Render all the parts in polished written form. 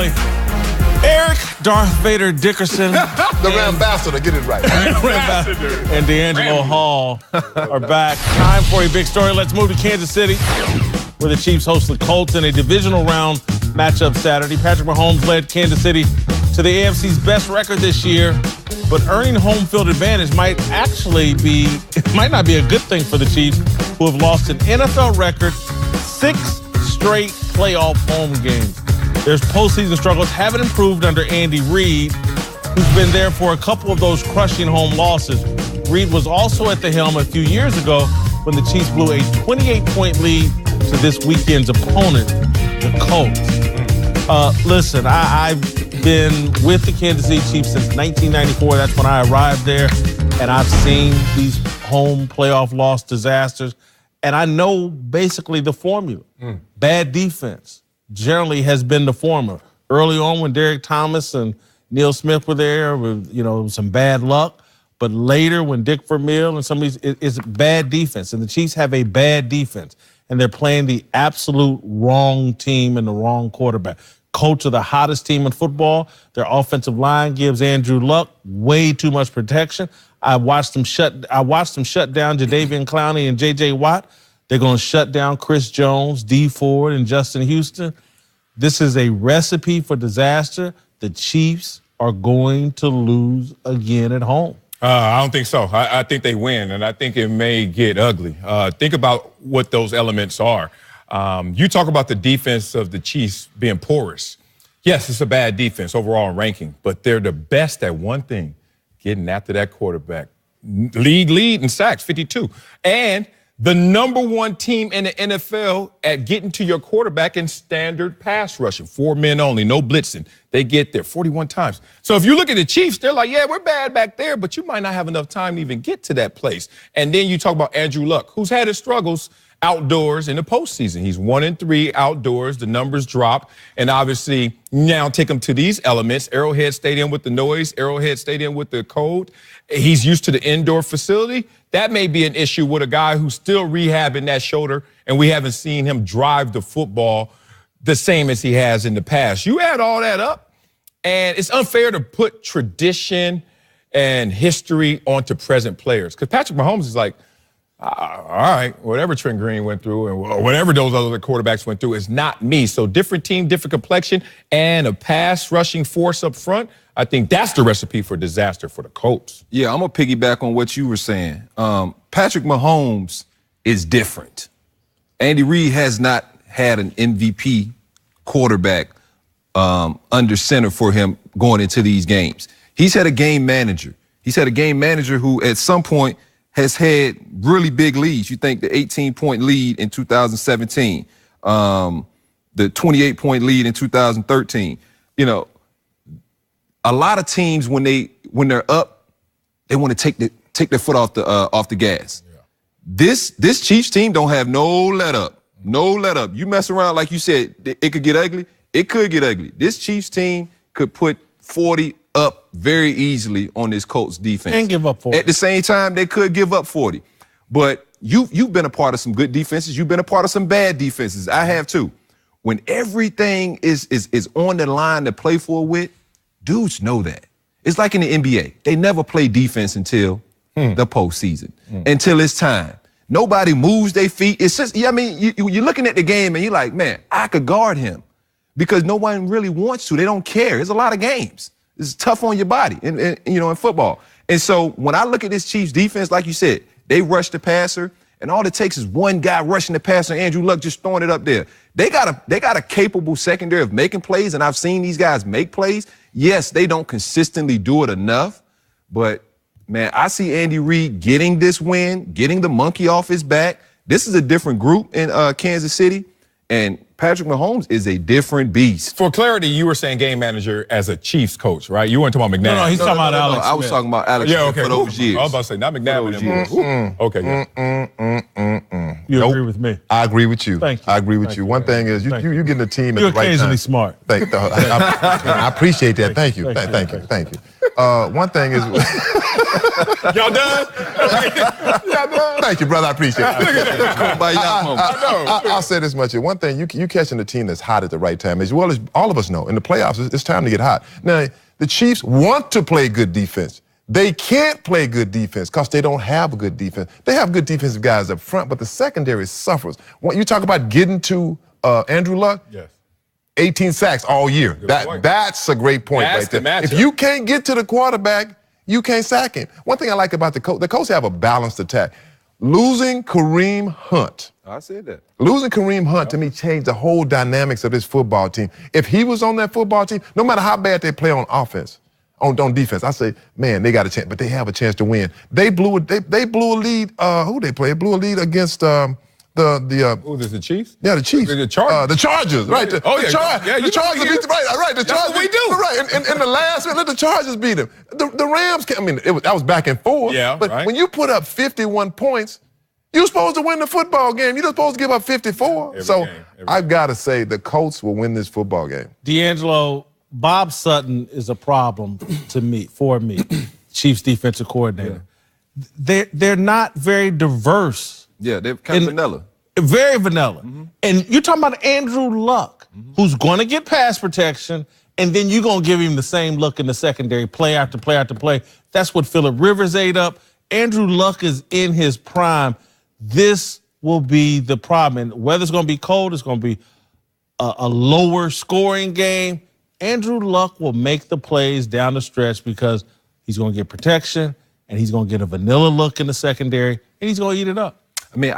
Wiley. Eric Darth Vader Dickerson. The Rambassador, get it right. Rambassador. And DeAngelo Hall are back. Time for a big story. Let's move to Kansas City, where the Chiefs host the Colts in a divisional round matchup Saturday. Patrick Mahomes led Kansas City to the AFC's best record this year, but earning home field advantage might not be a good thing for the Chiefs, who have lost an NFL record 6 straight playoff home games. Their postseason struggles haven't improved under Andy Reid, who's been there for a couple of those crushing home losses. Reid was also at the helm a few years ago when the Chiefs blew a 28-point lead to this weekend's opponent, the Colts. Listen, I've been with the Kansas City Chiefs since 1994. That's when I arrived there, and I've seen these home playoff loss disasters, and I know basically the formula. Bad defense generally has been the formula. Early on when Derek Thomas and Neil Smith were there, with, some bad luck. But later when Dick Vermeil and some of these, it's bad defense. And the Chiefs have a bad defense. And they're playing the absolute wrong team and the wrong quarterback. Colts are the hottest team in football. Their offensive line gives Andrew Luck way too much protection. I watched them shut down Jadeveon Clowney and J.J. Watt. They're going to shut down Chris Jones, Dee Ford, and Justin Houston. This is a recipe for disaster. The Chiefs are going to lose again at home. I don't think so. I think they win, and I think it may get ugly. Think about what those elements are. You talk about the defense of the Chiefs being porous. Yes, it's a bad defense overall in ranking, but they're the best at one thing, getting after that quarterback. Lead in sacks, 52. And the number one team in the NFL at getting to your quarterback in standard pass rushing. 4 men only, no blitzing. They get there 41 times. So if you look at the Chiefs, they're like, yeah, we're bad back there, but you might not have enough time to even get to that place. And then you talk about Andrew Luck, who's had his struggles outdoors in the postseason. He's 1-3 outdoors. The numbers drop. And obviously now take him to these elements. Arrowhead Stadium with the noise, Arrowhead Stadium with the cold. He's used to the indoor facility. That may be an issue with a guy who's still rehabbing that shoulder, and we haven't seen him drive the football the same as he has in the past. You add all that up, and it's unfair to put tradition and history onto present players. Because Patrick Mahomes is like, all right, whatever Trent Green went through and whatever those other quarterbacks went through is not me. So different team, different complexion, and a pass rushing force up front. I think that's the recipe for disaster for the Colts. Yeah, I'm going to piggyback on what you were saying. Patrick Mahomes is different. Andy Reid has not had an MVP quarterback under center for him going into these games. He's had a game manager. He's had a game manager who at some point has had really big leads. You think the 18-point lead in 2017, the 28-point lead in 2013. A lot of teams when they're up, they want to take their foot off the gas. Yeah. This Chiefs team don't have no let up. No let up. You mess around, like you said, it could get ugly. It could get ugly. This Chiefs team could put 40 up very easily on this Colts defense. And give up 40. At the same time, they could give up 40. But you've been a part of some good defenses. You've been a part of some bad defenses. I have too. When everything is on the line to play for with, dudes know that. It's like in the NBA. They never play defense until the postseason, until it's time. Nobody moves their feet. It's just, you're looking at the game and you're like, man, I could guard him because no one really wants to. They don't care. There's a lot of games. It's tough on your body in football. And so when I look at this Chiefs defense, like you said, they rush the passer, and all it takes is one guy rushing the passer, Andrew Luck just throwing it up there. They got a capable secondary of making plays, and I've seen these guys make plays. Yes, they don't consistently do it enough, but, man, I see Andy Reid getting this win, getting the monkey off his back. This is a different group in Kansas City, and Patrick Mahomes is a different beast. For clarity, you were saying game manager as a Chiefs coach, right? You weren't talking about McNabb. No, he's talking about Alex Smith. I was talking about Alex Smith for those years. I was about to say, not McNabb. Okay. You agree with me? I agree with you. Thank you. I agree with you. One thing is you're getting the team at You're the right time. occasionally smart. I appreciate that. Thank you. Thank you. One thing is... Y'all done? Y'all done? Thank you, brother. I appreciate it. I'll I'll say this much. One thing, you catching a team that's hot at the right time, as well as all of us know. In the playoffs, it's time to get hot. Now, the Chiefs want to play good defense. They can't play good defense because they don't have a good defense. They have good defensive guys up front, but the secondary suffers. When you talk about getting to Andrew Luck, yes. 18 sacks all year. That's a great point right there. If you can't get to the quarterback, you can't sack him. One thing I like about the Colts have a balanced attack. Losing Kareem Hunt. I said that. Losing Kareem Hunt, to me, changed the whole dynamics of this football team. If he was on that football team, no matter how bad they play on offense, on defense, I say, man, they got a chance, but they have a chance to win. They blew a lead. Who they play? Blew a lead against who is the Chiefs? Yeah, the Chiefs. The Chargers. The Chargers, right? The Chargers beat the right. The Chargers. What we do. Right. In the last minute, the Chargers beat them. The Rams. That was back and forth. Yeah. But when you put up 51 points, you're supposed to win the football game. You're not supposed to give up 54. I've got to say the Colts will win this football game. DeAngelo, Bob Sutton is a problem for me, Chiefs defensive coordinator. Yeah. They're not very diverse. Yeah, they're kind of vanilla. Very vanilla. And you're talking about Andrew Luck, who's going to get pass protection, and then you're going to give him the same look in the secondary, play after play after play. That's what Phillip Rivers ate up. Andrew Luck is in his prime. This will be the problem. And whether it's going to be cold, it's going to be a lower scoring game. Andrew Luck will make the plays down the stretch because he's going to get protection and he's going to get a vanilla look in the secondary and he's going to eat it up. I mean,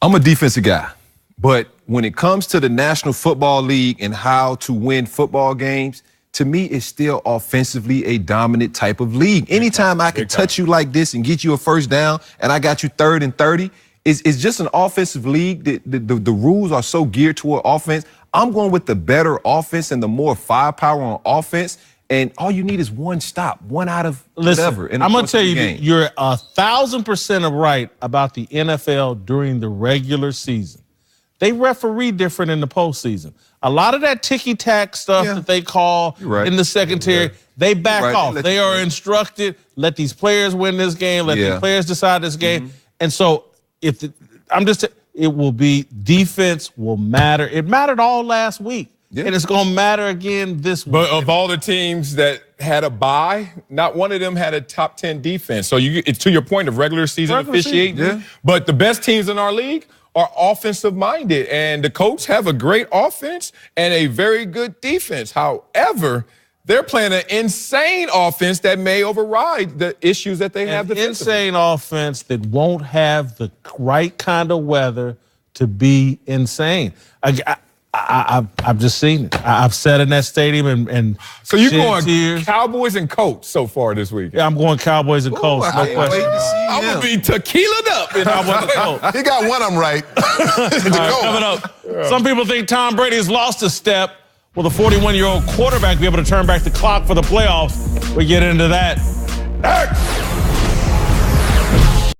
I'm a defensive guy, but when it comes to the National Football League and how to win football games, to me, it's still offensively a dominant type of league. Anytime I can touch you like this and get you a first down and I got you 3rd and 30, it's just an offensive league. The rules are so geared toward offense. I'm going with the better offense and the more firepower on offense. And all you need is one stop, one out of whatever. I'm going to tell you, you're 1,000% right about the NFL during the regular season. They referee different in the postseason. A lot of that ticky-tack stuff that they call in the secondary, they back off. They are instructed, let these players win this game, let these players decide this game. And so it will be defense will matter. It mattered all last week. Yeah. And it's going to matter again this week. But of all the teams that had a bye, not one of them had a top 10 defense. So it's to your point of regular season officiating. But the best teams in our league are offensive-minded, and the Colts have a great offense and a very good defense. However, they're playing an insane offense that may override the issues that they have defensively. Insane offense that won't have the right kind of weather to be insane. I've just seen it. I've sat in that stadium and so you're going Cowboys and Colts so far this week. Yeah, I'm going Cowboys and Colts. No question. I'm gonna be tequila'd up. He got one of them right. Coming up, some people think Tom Brady has lost a step. Will the 41-year-old quarterback be able to turn back the clock for the playoffs? We get into that.